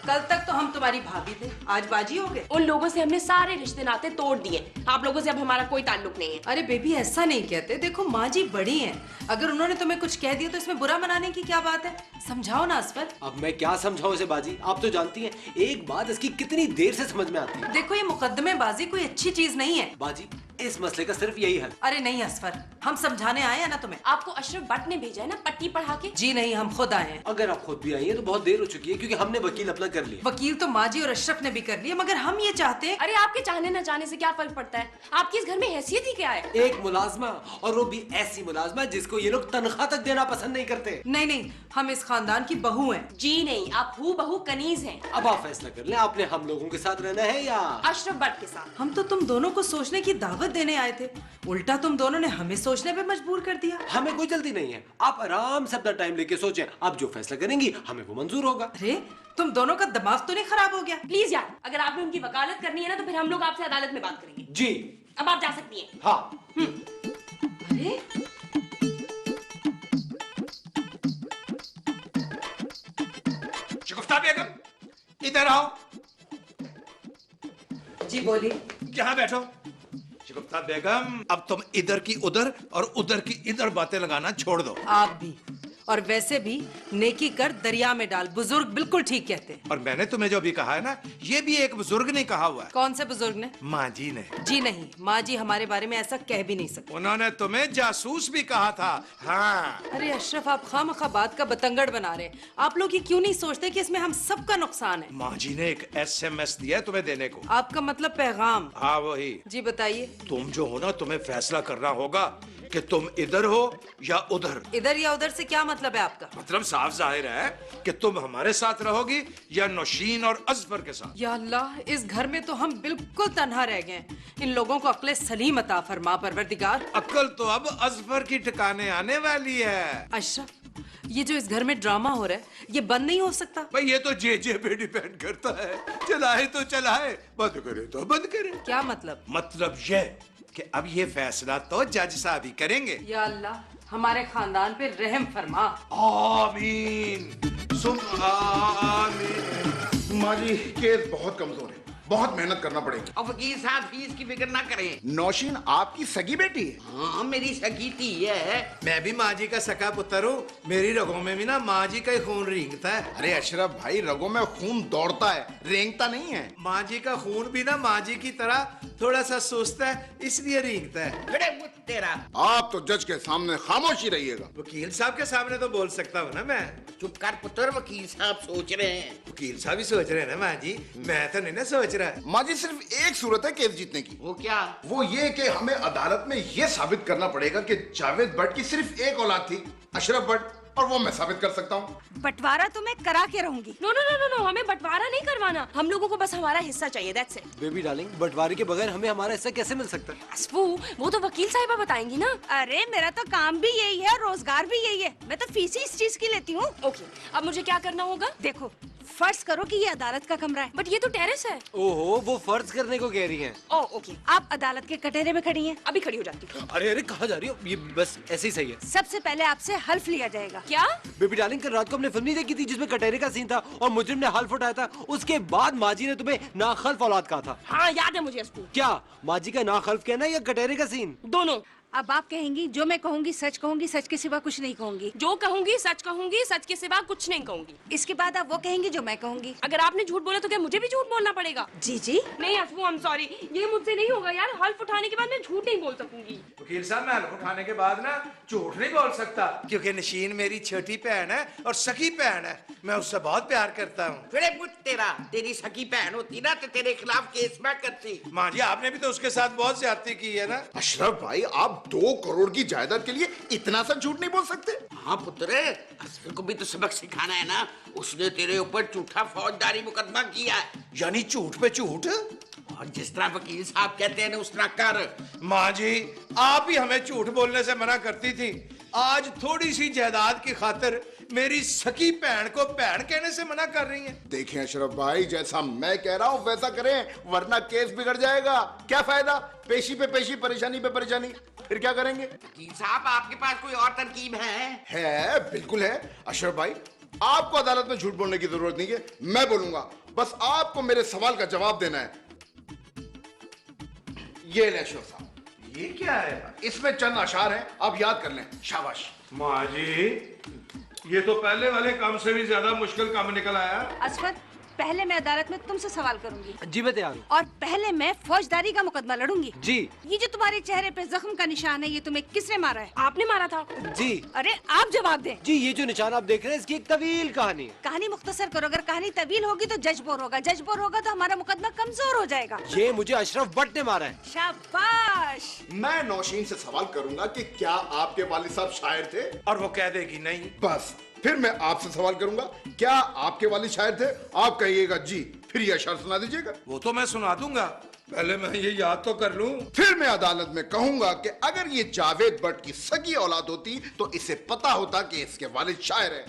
कल तक तो हम तुम्हारी भाभी थे, आज बाजी हो गए। उन लोगों से हमने सारे रिश्ते नाते तोड़ दिए। आप लोगों से अब हमारा कोई ताल्लुक नहीं है। अरे बेबी, ऐसा नहीं कहते। देखो माँ जी बड़ी हैं, अगर उन्होंने तुम्हें कुछ कह दिया तो इसमें बुरा मनाने की क्या बात है? समझाओ ना असफर। अब मैं क्या समझाऊं इसे बाजी, आप तो जानती हैं एक बात इसकी कितनी देर से समझ में आती है। देखो, ये मुकद्दमेबाजी कोई अच्छी चीज नहीं है। बाजी, इस मसले का सिर्फ यही हल। अरे नहीं असफर, हम समझाने आए हैं ना तुम्हें। आपको अशरफ भट्ट ने भेजा है ना पट्टी पढ़ा के? जी नहीं, हम खुद आए हैं। अगर आप खुद भी आई हैं तो बहुत देर हो चुकी है, क्योंकि हमने वकील अपना कर लिया। वकील तो माँ जी और अशरफ ने भी कर लिया, मगर हम ये चाहते हैं। अरे आपके चाहने न चाहने से क्या फर्क पड़ता है? आपकी इस घर में हैसियत ही क्या है? एक मुलाजमा, और वो भी ऐसी मुलाजमा जिसको ये लोग तनख्वाह तक देना पसंद नहीं करते। नहीं नहीं, हम इस खानदान की बहू हैं। जी नहीं, आप हू बहू कनीज हैं। अब आप फैसला कर लें, आपने हम लोगों के साथ रहना है या अशरफ भट्ट के साथ। हम तो तुम दोनों को सोचने की दावत देने आए थे, उल्टा तुम दोनों ने हमें सोचने पे मजबूर कर दिया। हमें कोई जल्दी नहीं है, आप आराम से अपना टाइम लेके सोचें। आप जो फैसला करेंगी हमें वो मंजूर होगा। अरे, तुम दोनों का दिमाग तो नहीं खराब हो गया? प्लीज यार, अगर आपने उनकी वकालत करनी है ना तो फिर हम लोग आपसे अदालत में बात करेंगे। जी अब आप जा सकती हैं। हाँ। अरे, शगुफ्ता बेगम, इधर आओ। जी बोलिए। यहाँ बैठो। शगुफ्ता बेगम, अब तुम इधर की उधर और उधर की इधर बातें लगाना छोड़ दो। आप भी। और वैसे भी नेकी कर दरिया में डाल, बुजुर्ग बिल्कुल ठीक कहते हैं। और मैंने तुम्हें जो अभी कहा है ना, ये भी एक बुजुर्ग ने कहा हुआ है। कौन से बुजुर्ग ने? माँ जी ने। जी नहीं, माँ जी हमारे बारे में ऐसा कह भी नहीं सकते। उन्होंने तुम्हें जासूस भी कहा था। हाँ। अरे अशरफ, आप खामखा बात का बतंगड़ बना रहे हैं। आप लोग ये क्यों नहीं सोचते कि इसमें हम सबका नुकसान है? माँ जी ने एक SMS दिया है तुम्हें देने को। आपका मतलब पैगाम? हाँ वही। जी बताइए। तुम जो हो ना, तुम्हें फैसला करना होगा कि तुम इधर हो या उधर। इधर या उधर से क्या मतलब है आपका? मतलब साफ जाहिर है कि तुम हमारे साथ रहोगी या नौशीन और अजफर के साथ। या अल्लाह, इस घर में तो हम बिल्कुल तन्हा रह गए। इन लोगों को अक्ल सलीम अता फरमा परवरदिगार। अक्ल तो अब अजफर की ठिकाने आने वाली है। अशरफ, ये जो इस घर में ड्रामा हो रहा है, ये बंद नहीं हो सकता? भाई ये तो जे पे डिपेंड करता है। चलाए तो चलाए, बंद करे तो बंद करे। क्या मतलब? मतलब ये कि अब ये फैसला तो जज साहब ही करेंगे। या अल्लाह, हमारे खानदान पे रहम फरमा। आमीन सुम आमीन। माँ जी केस बहुत कमजोर है, बहुत मेहनत करना पड़ेगी। और वकील साहब फीस की फिक्र ना करें। नौशीन आपकी सगी बेटी है? हाँ मेरी सगी थी है। मैं भी माँ जी का सका पुत्र हूँ। मेरी रगों में भी ना माँ जी का ही खून रेंगता है। अरे अशरफ भाई, रगों में खून दौड़ता है, रेंगता नहीं है। माँ जी का खून भी ना माँ जी की तरह थोड़ा सा सोचता है, इसलिए रेंगता है। बड़े मुझ तेरा। आप तो जज के सामने खामोश ही रहिएगा। वकील साहब के सामने तो बोल सकता हूँ ना मैं। चुप कर पुत्र, वकील साहब सोच रहे हैं। वकील साहब ही सोच रहे हैं ना माँ जी, मैं तो नहीं ना सोच रहा। माँ जी सिर्फ एक सूरत है केस जीतने की। वो क्या? वो ये कि हमें अदालत में ये साबित करना पड़ेगा कि जावेद भट्ट की सिर्फ एक औलाद थी, अशरफ भट्ट, और वो मैं साबित कर सकता हूँ। बंटवारा तो मैं करा के रहूंगी। No no no no no, हमें बंटवारा नहीं करवाना। हम लोगों को बस हमारा हिस्सा चाहिए, दैट्स इट। बेबी डार्लिंग, बंटवारे के बगैर हमें हमारा हिस्सा कैसे मिल सकता है? अस्फू, वो तो वकील साहिबा बताएंगी ना। अरे मेरा तो काम भी यही है, रोजगार भी यही है। मैं तो फीस ही इस चीज की लेती हूँ। ओके, अब मुझे क्या करना होगा? देखो, फर्ज करो कि ये अदालत का कमरा है। बट ये तो टेरेस है। ओहो, वो फर्ज करने को कह रही हैं। ओह ओके, आप अदालत के कटहरे में खड़ी हैं। अभी खड़ी हो जाती हूँ। अरे अरे, कहाँ जा रही हो? ये बस ऐसे ही सही है। सबसे पहले आपसे हल्फ लिया जाएगा। क्या? बेबी डार्लिंग, कल रात को हमने फिल्म नहीं देखी थी जिसमें कटहरे का सीन था और मुजरिम ने हल्फ उठाया था? उसके बाद माँ जी ने तुम्हें नाखल्फ औलाद कहा था। हाँ याद है मुझे अस्फू। क्या माँ जी का नाखल्फ कहना या कटहरे का सीन? दोनों। अब आप कहेंगी जो मैं कहूंगी, सच के सिवा कुछ नहीं कहूंगी। जो कहूंगी, सच के सिवा कुछ नहीं कहूंगी। इसके बाद आप वो कहेंगी जो मैं कहूंगी। अगर आपने झूठ बोला तो क्या मुझे भी झूठ बोलना पड़ेगा? जी जी। नहीं अस्फू, आई एम सॉरी, ये मुझसे नहीं होगा यार। हल्फ उठाने के बाद मैं झूठ नहीं बोल सकूंगी। वकील साहब, मैं हल्फ उठाने के बाद ना झूठ नहीं बोल सकता, क्योंकि नशीन मेरी छोटी बहन है और सखी बहन है। मैं उससे बहुत प्यार करता हूँ। बड़े मुझ तेरा, तेरी सगी बहन होती ना तो तेरे खिलाफ केस मैं करती। माँ जी, आपने भी तो उसके साथ बहुत ज्यादती की है ना। अशरफ भाई, आप 2 करोड़ की जायदाद के लिए इतना सा झूठ नहीं बोल सकते। हाँ पुत्र, अस्फर को भी तो सबक सिखाना है ना। उसने तेरे ऊपर झूठा फौजदारी मुकदमा किया है। यानी झूठ पे झूठ। और जिस तरह वकील साहब कहते हैं ना उस तरह कर। माँ जी, आप ही हमें झूठ बोलने से मना करती थी। आज थोड़ी सी जायदाद की खातिर मेरी सकी बहन को बहन कहने से मना कर रही हैं। देखें अशरफ भाई, जैसा मैं कह रहा हूँ वैसा करें, वरना केस बिगड़ जाएगा। क्या फायदा, पेशी पे पेशी, परेशानी पे परेशानी, फिर क्या करेंगे? वकील साहब, आपके पास कोई और तरकीब है? है, बिल्कुल है। अशरफ भाई, आपको अदालत में झूठ बोलने की जरूरत नहीं है, मैं बोलूंगा। बस आपको मेरे सवाल का जवाब देना है। ये ले अशरफ साहब, ये क्या है? इसमें चंद अशार हैं, आप याद कर लें। शाबाश। माँ जी, ये तो पहले वाले काम से भी ज्यादा मुश्किल काम निकल आया। असफर, पहले मैं अदालत में तुमसे सवाल करूंगी। जी मैं तैयार हूँ। और पहले मैं फौजदारी का मुकदमा लड़ूंगी। जी। ये जो तुम्हारे चेहरे पे जख्म का निशान है, ये तुम्हें किसने मारा है? आपने मारा था। जी। अरे आप जवाब दें। जी, ये जो निशान आप देख रहे हैं इसकी एक तवील कहानी है। कहानी मुख्तसर करो। अगर कहानी तवील होगी तो जज बोर होगा, जज बोर होगा तो हमारा मुकदमा कमजोर हो जाएगा। ये मुझे अशरफ भट्ट ने मारा है। शाबाश। मैं नौशीन से सवाल करूंगा कि क्या आपके वालिद साहब शायर थे, और वो कह देगी नहीं। बस फिर मैं आपसे सवाल करूंगा, क्या आपके वालिद शायर थे? आप कहिएगा जी, फिर ये अशार सुना दीजिएगा। वो तो मैं सुना दूंगा, पहले मैं ये याद तो कर लूं। फिर मैं अदालत में कहूंगा कि अगर ये जावेद भट्ट की सगी औलाद होती तो इसे पता होता कि इसके वालिद शायर हैं।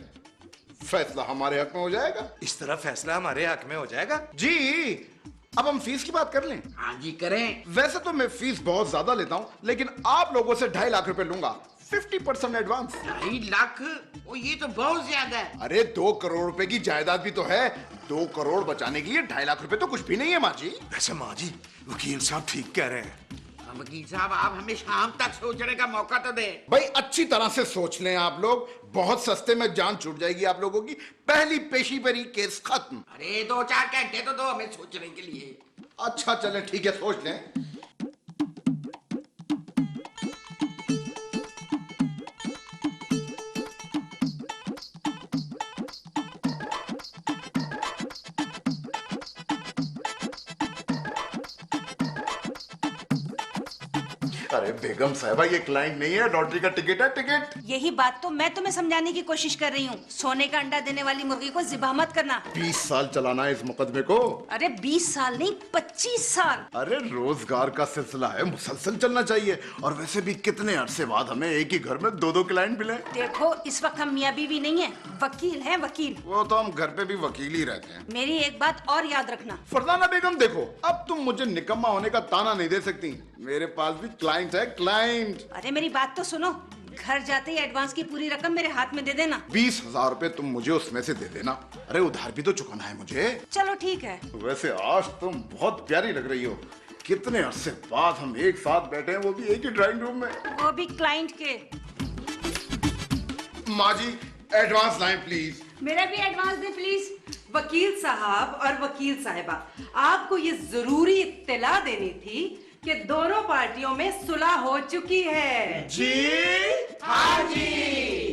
फैसला हमारे हक में हो जाएगा। इस तरह फैसला हमारे हक में हो जाएगा। जी, अब हम फीस की बात कर लें। हाँ जी करें। वैसे तो मैं फीस बहुत ज्यादा लेता हूं, लेकिन आप लोगों से 2.5 लाख रुपए लूंगा, 50% एडवांस। 2.5 लाख? ओ ये तो बहुत ज्यादा है। अरे 2 करोड़ रुपए की जायदाद भी तो है। 2 करोड़ बचाने के लिए 2.5 लाख रुपए तो कुछ भी नहीं है माँ जी। वैसे माँ जी, वकील साहब ठीक कह रहे हैं। वकील साहब आप हमें शाम तक सोचने का मौका तो दें। भाई अच्छी तरह से सोच लें आप लोग, बहुत सस्ते में जान छूट जाएगी आप लोगों की। पहली पेशी पर ही केस खत्म। अरे 2-4 घंटे तो दो हमें सोचने के लिए। अच्छा चले ठीक है, सोच लें। अरे बेगम साहबा, ये क्लाइंट नहीं है, लॉटरी का टिकट है, टिकट। यही बात तो मैं तुम्हें समझाने की कोशिश कर रही हूँ। सोने का अंडा देने वाली मुर्गी को ज़िबा मत करना। 20 साल चलाना है इस मुकदमे को। अरे 20 साल नहीं, 25 साल। अरे रोजगार का सिलसिला है, मुसलसल चलना चाहिए। और वैसे भी कितने अरसे बाद हमें एक ही घर में 2-2 क्लाइंट मिले। देखो इस वक्त हम मियाँ बीवी नहीं है, वकील हैं, वकील। वो तो हम घर पे भी वकील ही रहते हैं। मेरी एक बात और याद रखना। फरजाना बेगम देखो, अब तुम मुझे निकम्मा होने का ताना नहीं दे सकती। मेरे पास भी क्लाइंट है, क्लाइंट। अरे मेरी बात तो सुनो, घर जाते ही एडवांस की पूरी रकम मेरे हाथ में दे देना। 20,000 रुपए तुम मुझे उसमें से दे देना। अरे उधार भी तो चुकाना है मुझे। चलो ठीक है। वैसे आज तुम बहुत प्यारी लग रही हो। कितने अरसे बाद हम एक साथ बैठे हैं, वो भी एक ही ड्राइंग रूम में। वो भी क्लाइंट के। माँ जी एडवांस लाएं प्लीज। मेरा भी एडवांस दे प्लीज। वकील साहब और वकील साहिबा, आपको ये जरूरी इत्तला देनी थी कि दोनों पार्टियों में सुलह हो चुकी है। जी हाँ जी।